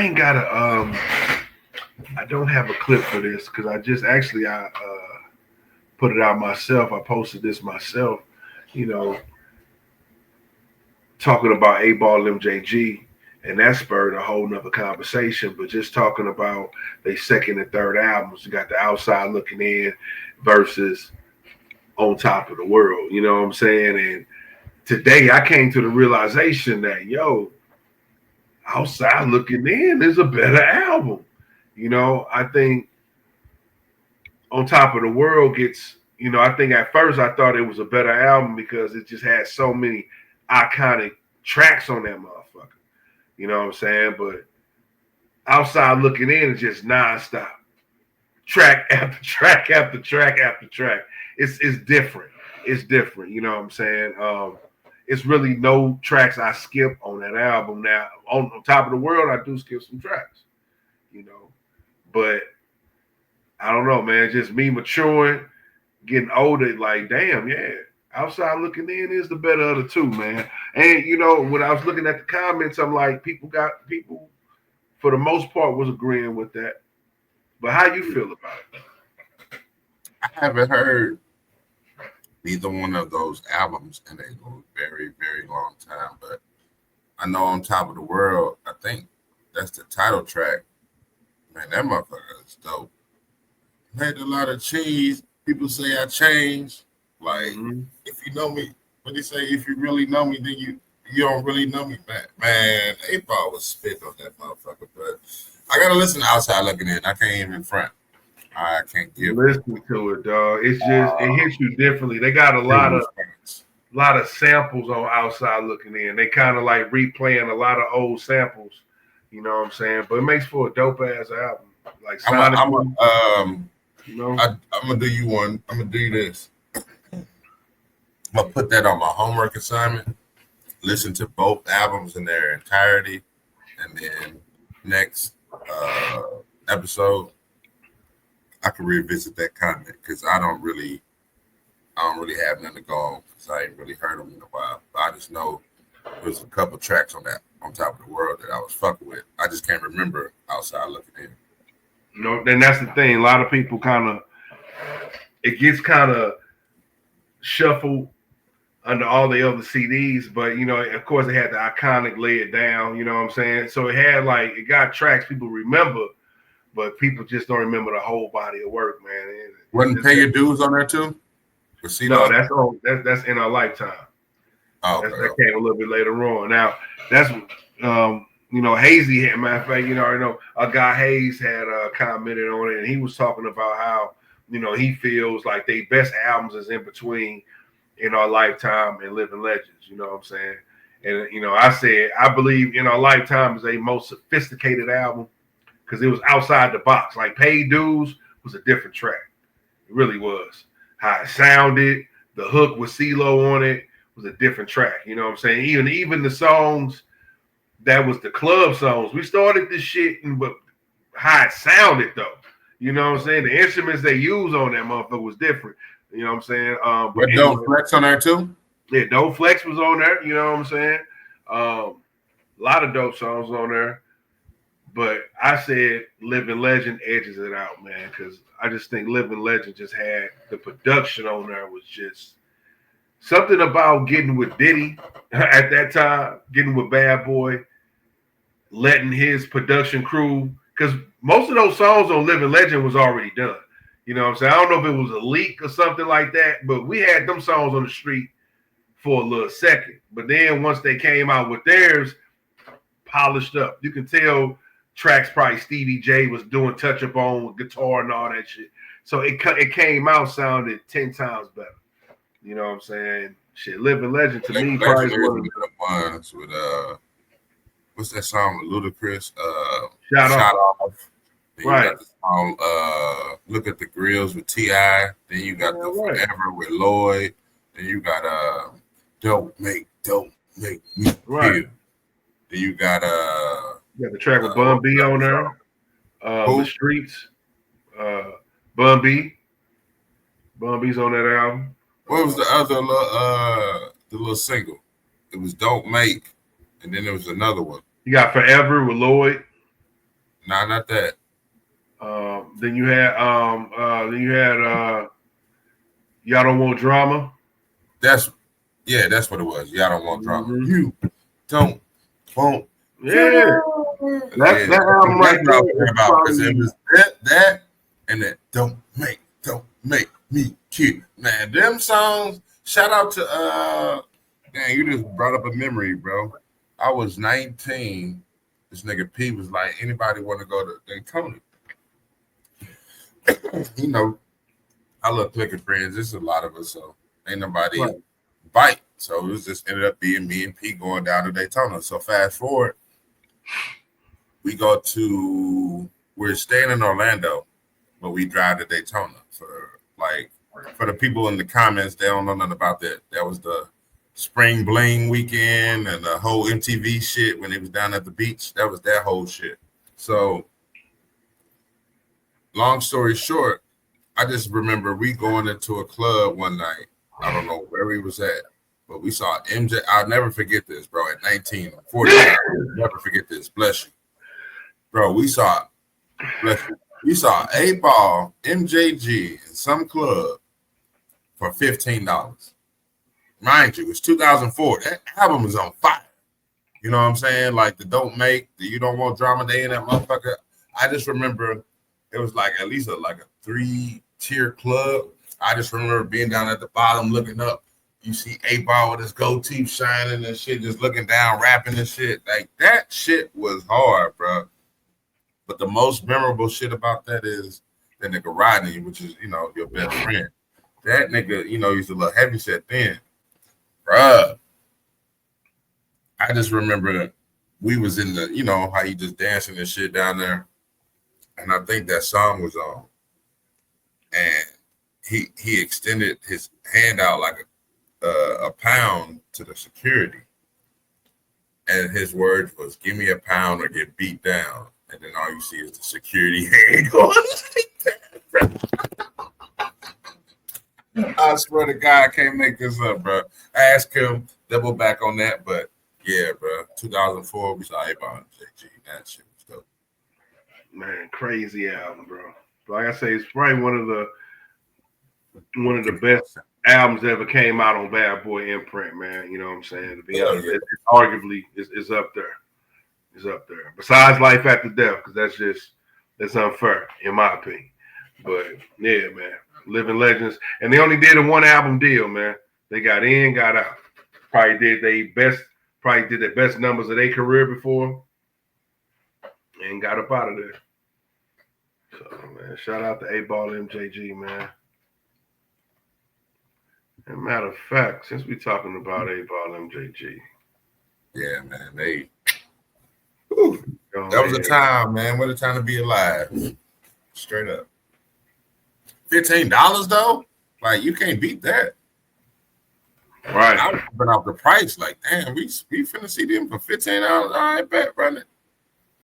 ain't got a I don't have a clip for this because I just actually I put it out myself. I posted this myself. You know, talking about A Ball MJG, and that spurred a whole nother conversation. But just talking about they second and third albums, you got the Outside Looking In versus On Top of the World. You know what I'm saying? And today I came to the realization that Outside Looking In is a better album. I think On Top of the World gets, I think at first I thought it was a better album because it just had so many iconic tracks on that motherfucker. You know what I'm saying? But Outside Looking In is just nonstop. Track after track after track after track. It's different. It's different. You know what I'm saying? It's really no tracks I skip on that album. Now, on Top of the World, I do skip some tracks, but I don't know, man. Just me maturing, getting older, like, damn, yeah. Outside Looking In is the better of the two, man. And, when I was looking at the comments, I'm like, people, for the most part, was agreeing with that. But how you feel about it? I haven't heard neither one of those albums in a very, very long time. But I know On Top of the World, I think that's the title track. Man, that motherfucker is dope. Had a lot of cheese. People say I changed. Like, if you know me, what they say, if you really know me, then you don't really know me, man. A-Ball was spit on that motherfucker. But I gotta listen to Outside Looking In. I can't even front. I can't give listen to it, dog. It's just it hits you differently. They got a lot of samples on Outside Looking In. They kind of like replaying a lot of old samples. You know what I'm saying? But it makes for a dope ass album. Like I'm gonna do you one. I'm gonna do you this. I'm gonna put that on my homework assignment. Listen to both albums in their entirety, and then next episode, I can revisit that comment because I don't really have nothing to go on because I ain't really heard them in a while. But I just know there's a couple tracks on that On Top of the World that I was fucking with. I just can't remember Outside Looking In. Then that's the thing. A lot of people it gets kind of shuffled under all the other CDs, but of course it had the iconic Lay It Down, you know what I'm saying? So it got tracks people remember, but people just don't remember the whole body of work, man. Wasn't Pay Your Dues on there too? No, that's In Our Lifetime. Oh, okay. That came a little bit later on. Now that's Hazy had, matter of fact, I know a guy Hayes had commented on it, and he was talking about how he feels like they best albums is in between In Our Lifetime and Living Legends. You know what I'm saying? And I said I believe In Our Lifetime is a most sophisticated album because it was outside the box. Like Paid Dues was a different track. It really was. How it sounded, the hook with CeeLo on it was a different track. You know what I'm saying? Even the songs that was the club songs. We started this shit, but how it sounded though. You know what I'm saying? The instruments they use on that motherfucker was different. You know what I'm saying? But Dope Flex on there too? Yeah, Dope Flex was on there. You know what I'm saying? A lot of dope songs on there. But I said Living Legend edges it out, man, because I just think Living Legend just had the production on there was just something about getting with Diddy at that time, getting with Bad Boy, letting his production crew, because most of those songs on Living Legend was already done. You know what I'm saying? I don't know if it was a leak or something like that, but we had them songs on the street for a little second. But then once they came out with theirs, polished up. You can tell tracks probably Stevie J was doing touch up on with guitar and all that shit. So it came out sounded 10 times better. You know what I'm saying? Shit, Living Legend to me probably one of ones with what's that song with Ludacris? Shot Off. Then you got the song Look at the Grills with T.I. Then you got the Forever with Lloyd. Then you got Don't Make Me Feel. Then you got the track with Bun B on there. The Streets. Bun B. Bun B's on that album. What was the other little single? It was Don't Make, and then there was another one. You got Forever with Lloyd. Nah, not that. Then you had Y'all Don't Want Drama. That's what it was. Y'all don't want drama. Mm-hmm. You don't want Yeah. That album right that's what I there was is about because it probably was that and that don't make me cute. Man, them songs. Shout out to dang, you just brought up a memory, bro. I was 19. This nigga P was like, anybody want to go to Daytona? You know, I love clicking friends. There's a lot of us, so ain't nobody right. bite. So it was just ended up being me and P going down to Daytona. So fast forward, we're staying in Orlando, but we drive to Daytona for the people in the comments, they don't know nothing about that. That was the spring bling weekend and the whole MTV shit when it was down at the beach. That was that whole shit. So long story short, I just remember we going into a club one night. I don't know where we was at, but we saw MJ. I'll never forget this, bro. At 19, 40, I'll never forget this. Bless you. Bro, we saw 8Ball, MJG in some club for $15. Mind you, it's 2004. That album is on fire. You know what I'm saying? Like the Don't Make, the You Don't Want Drama Day in that motherfucker. I just remember it was like at least a 3-tier club. I just remember being down at the bottom looking up. You see 8Ball with his gold teeth shining and shit, just looking down, rapping and shit. Like that shit was hard, bro. But the most memorable shit about that is that nigga Rodney, which is, your best friend. That nigga, he's a little heavy set then. Bruh. I just remember we was in the, how he just dancing and shit down there. And I think that song was on. And he extended his hand out like a pound to the security. And his words was, give me a pound or get beat down. And then all you see is the security hand going like that. I swear to God, I can't make this up, bro. Ask him, double back on that. But yeah, bro, 2004, we saw 8Ball and JG. That shit was dope. Man, crazy album, bro. Like I say, it's probably one of the best albums that ever came out on Bad Boy imprint, man. You know what I'm saying? To be honest, it's arguably is up there. It's up there. Besides Life After Death, because that's unfair in my opinion. But yeah, man, Living Legends, and they only did a 1-album deal, man. They got in, got out. Probably did their best numbers of their career before, and got up out of there. So man, shout out to 8Ball MJG, man. As a matter of fact, since we're talking about 8Ball MJG. Yeah, man, that was a time, man. What a time to be alive. Straight up. $15 though? Like you can't beat that. Right. I was putting out the price. Like, damn, we finna see them for $15. All right, bet, run it.